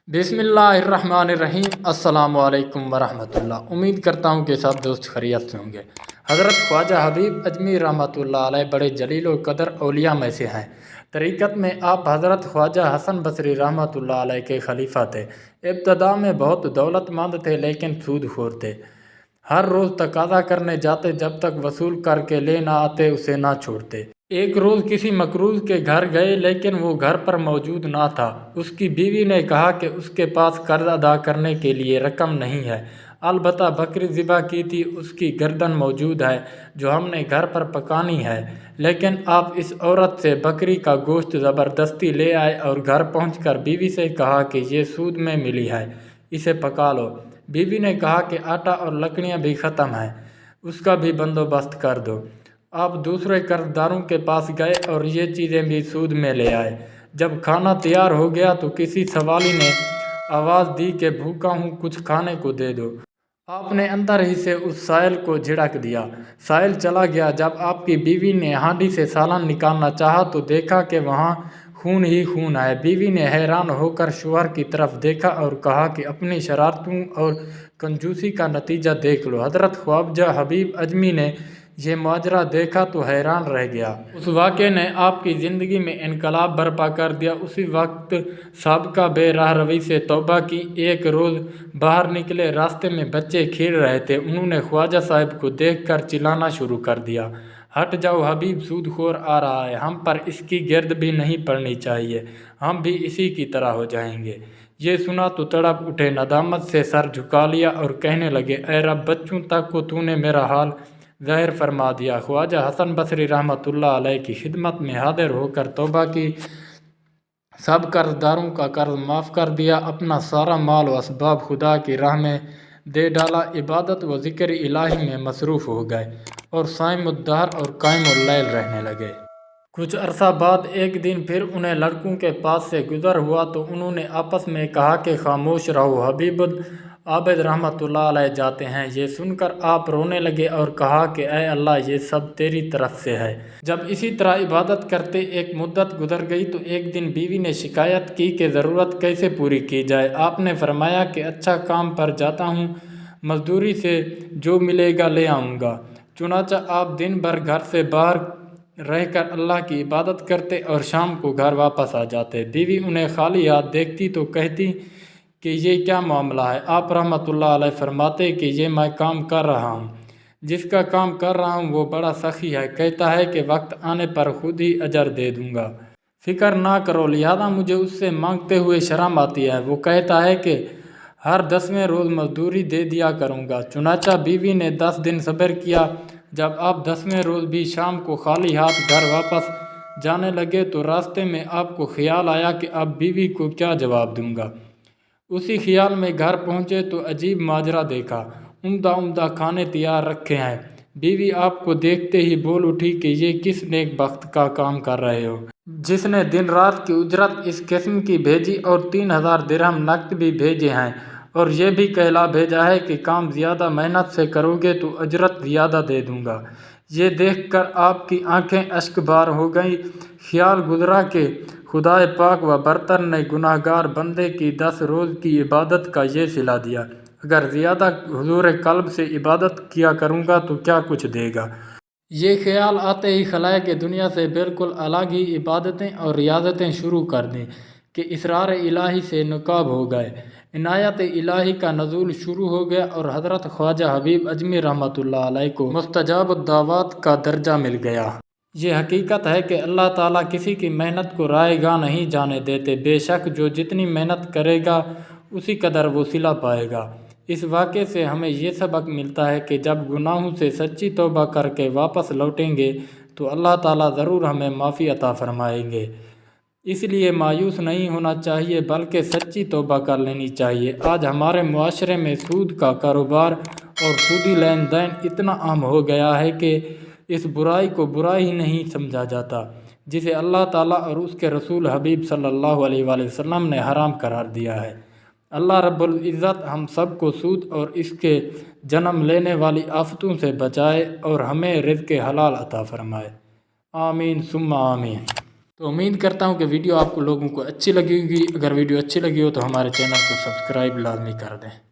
बिस्मिल्लाहिर्रहमानिर्रहीम। अस्सलाम वालेकुम वरहमतुल्लाह। उम्मीद करता हूँ कि सब दोस्त खैरियत से होंगे। हज़रत ख्वाजा हबीब अजमी रहमतुल्लाह अलैह बड़े जलील व कदर औलिया में से हैं। तरीक़त में आप हज़रत ख्वाजा हसन बसरी रहमतुल्लाह अलैह के खलीफा थे। इब्तदा में बहुत दौलतमंद थे लेकिन सूदखोर थे। हर रोज़ तकाज़ा करने जाते, जब तक वसूल करके ले ना आते उसे ना छोड़ते। एक रोज़ किसी मकरूज़ के घर गए लेकिन वो घर पर मौजूद ना था। उसकी बीवी ने कहा कि उसके पास कर्ज अदा करने के लिए रकम नहीं है, अलबत्ता बकरी ज़िबा की थी, उसकी गर्दन मौजूद है जो हमने घर पर पकानी है। लेकिन आप इस औरत से बकरी का गोश्त ज़बरदस्ती ले आए और घर पहुंचकर बीवी से कहा कि ये सूद में मिली है, इसे पका लो। बीवी ने कहा कि आटा और लकड़ियाँ भी ख़त्म हैं, उसका भी बंदोबस्त कर दो। आप दूसरे कर्जदारों के पास गए और ये चीज़ें भी सूद में ले आए। जब खाना तैयार हो गया तो किसी सवाली ने आवाज़ दी कि भूखा हूँ, कुछ खाने को दे दो। आपने अंदर ही से उस साइल को झिड़क दिया। साइल चला गया। जब आपकी बीवी ने हांडी से सालन निकालना चाहा तो देखा कि वहाँ खून ही खून है। बीवी ने हैरान होकर शौहर की तरफ देखा और कहा कि अपनी शरारतों और कंजूसी का नतीजा देख लो। हज़रत ख्वाजा हबीब अजमी ने ये माजरा देखा तो हैरान रह गया। उस वाक़े ने आपकी ज़िंदगी में इनकलाब बर्पा कर दिया। उसी वक्त साबिका बेराह रवी से तौबा की। एक रोज़ बाहर निकले, रास्ते में बच्चे खेल रहे थे। उन्होंने ख्वाजा साहब को देखकर चिल्लाना शुरू कर दिया, हट जाओ, हबीब सूदखोर आ रहा है, हम पर इसकी गिरद भी नहीं पड़नी चाहिए, हम भी इसी की तरह हो जाएंगे। ये सुना तो तड़प उठे, नदामत से सर झुका लिया और कहने लगे, ऐ रब, बच्चों तक को तूने मेरा हाल ज़ाहिर फरमा दिया। ख्वाजा हसन बसरी रहमतुल्लाह अलैह की खिदमत में हाजिर होकर तौबा की, सब कर्जदारों का कर्ज माफ़ कर दिया, अपना सारा माल व असबाब खुदा की राह में दे डाला, इबादत व ज़िक्र इलाही में मसरूफ़ हो गए और साइमुद्दहर और कायमुल्लैल रहने लगे। कुछ अरसा बाद एक दिन फिर उन्हें लड़कों के पास से गुज़र हुआ तो उन्होंने आपस में कहा कि खामोश रहो, हबीब आबिद रहमतुल्लाह अलैह जाते हैं। ये सुनकर आप रोने लगे और कहा कि ऐ अल्लाह, ये सब तेरी तरफ से है। जब इसी तरह इबादत करते एक मुद्दत गुजर गई तो एक दिन बीवी ने शिकायत की कि ज़रूरत कैसे पूरी की जाए। आपने फरमाया कि अच्छा, काम पर जाता हूँ, मजदूरी से जो मिलेगा ले आऊँगा। चुनांचे आप दिन भर घर से बाहर रहकर अल्लाह की इबादत करते और शाम को घर वापस आ जाते। बीवी उन्हें खाली हाथ देखती तो कहती कि ये क्या मामला है। आप रहमतुल्लाह अलैह फरमाते कि ये मैं काम कर रहा हूँ, जिसका काम कर रहा हूँ वो बड़ा सखी है, कहता है कि वक्त आने पर खुद ही अजर दे दूँगा, फ़िक्र ना करो, लिहाजा मुझे उससे मांगते हुए शर्म आती है। वो कहता है कि हर 10वें रोज़ मजदूरी दे दिया करूँगा। चुनांचा बीवी ने 10 दिन सब्र किया। जब आप 10वें रोज़ भी शाम को खाली हाथ घर वापस जाने लगे तो रास्ते में आपको ख्याल आया कि अब बीवी को क्या जवाब दूंगा। उसी ख्याल में घर पहुंचे तो अजीब माजरा देखा, उम्दा उम्दा खाने तैयार रखे हैं। बीवी आपको देखते ही बोल उठी कि ये किस नेक बख्त का काम कर रहे हो, जिसने दिन रात की उजरत इस किस्म की भेजी और 3000 दिरहम नकद भी भेजे हैं, और ये भी कहला भेजा है कि काम ज़्यादा मेहनत से करोगे तो अजरत ज़्यादा दे दूंगा। ये देखकर आपकी आंखें अश्कबार हो गईं। ख्याल गुजरा कि खुदाए पाक व बरतर ने गुनाहगार बंदे की 10 रोज़ की इबादत का ये सिला दिया, अगर ज़्यादा हुजूर कल्ब से इबादत किया करूँगा तो क्या कुछ देगा। ये ख्याल आते ही खलाए कि दुनिया से बिल्कुल अलग ही इबादतें और रियाजतें शुरू कर दें कि इसरार इलाही से नकाब हो गए। इनायत इलाही का नज़ूल शुरू हो गया और हज़रत ख्वाजा हबीब अजमी रहमतुल्लाह अलैह को मुस्तजाब दावत का दर्जा मिल गया। ये हकीकत है कि अल्लाह ताला किसी की मेहनत को रायगा नहीं जाने देते। बेशक जो जितनी मेहनत करेगा उसी कदर वो सिला पाएगा। इस वाक़े से हमें ये सबक मिलता है कि जब गुनाहों से सच्ची तौबा करके वापस लौटेंगे तो अल्लाह ताला ज़रूर हमें माफ़ी अता फरमाएंगे। इसलिए मायूस नहीं होना चाहिए बल्कि सच्ची तौबा कर लेनी चाहिए। आज हमारे मुआशरे में सूद का कारोबार और सूदी लेन देन इतना आम हो गया है कि इस बुराई को बुराई ही नहीं समझा जाता, जिसे अल्लाह ताला और उसके रसूल हबीब सल्लल्लाहु अलैहि वसल्लम ने हराम करार दिया है। अल्लाह रब्बुल इज़्ज़त हम सब को सूद और इसके जन्म लेने वाली आफतों से बचाए और हमें रिज़्क़ हलाल अता फरमाए। आमीन सुम्मा आमीन। تو امید کرتا ہوں کہ ویڈیو آپ کو لوگوں کو اچھی لگی ہوگی۔ اگر ویڈیو اچھی لگی ہو تو ہمارے چینل کو سبسکرائب لازمی کر دیں۔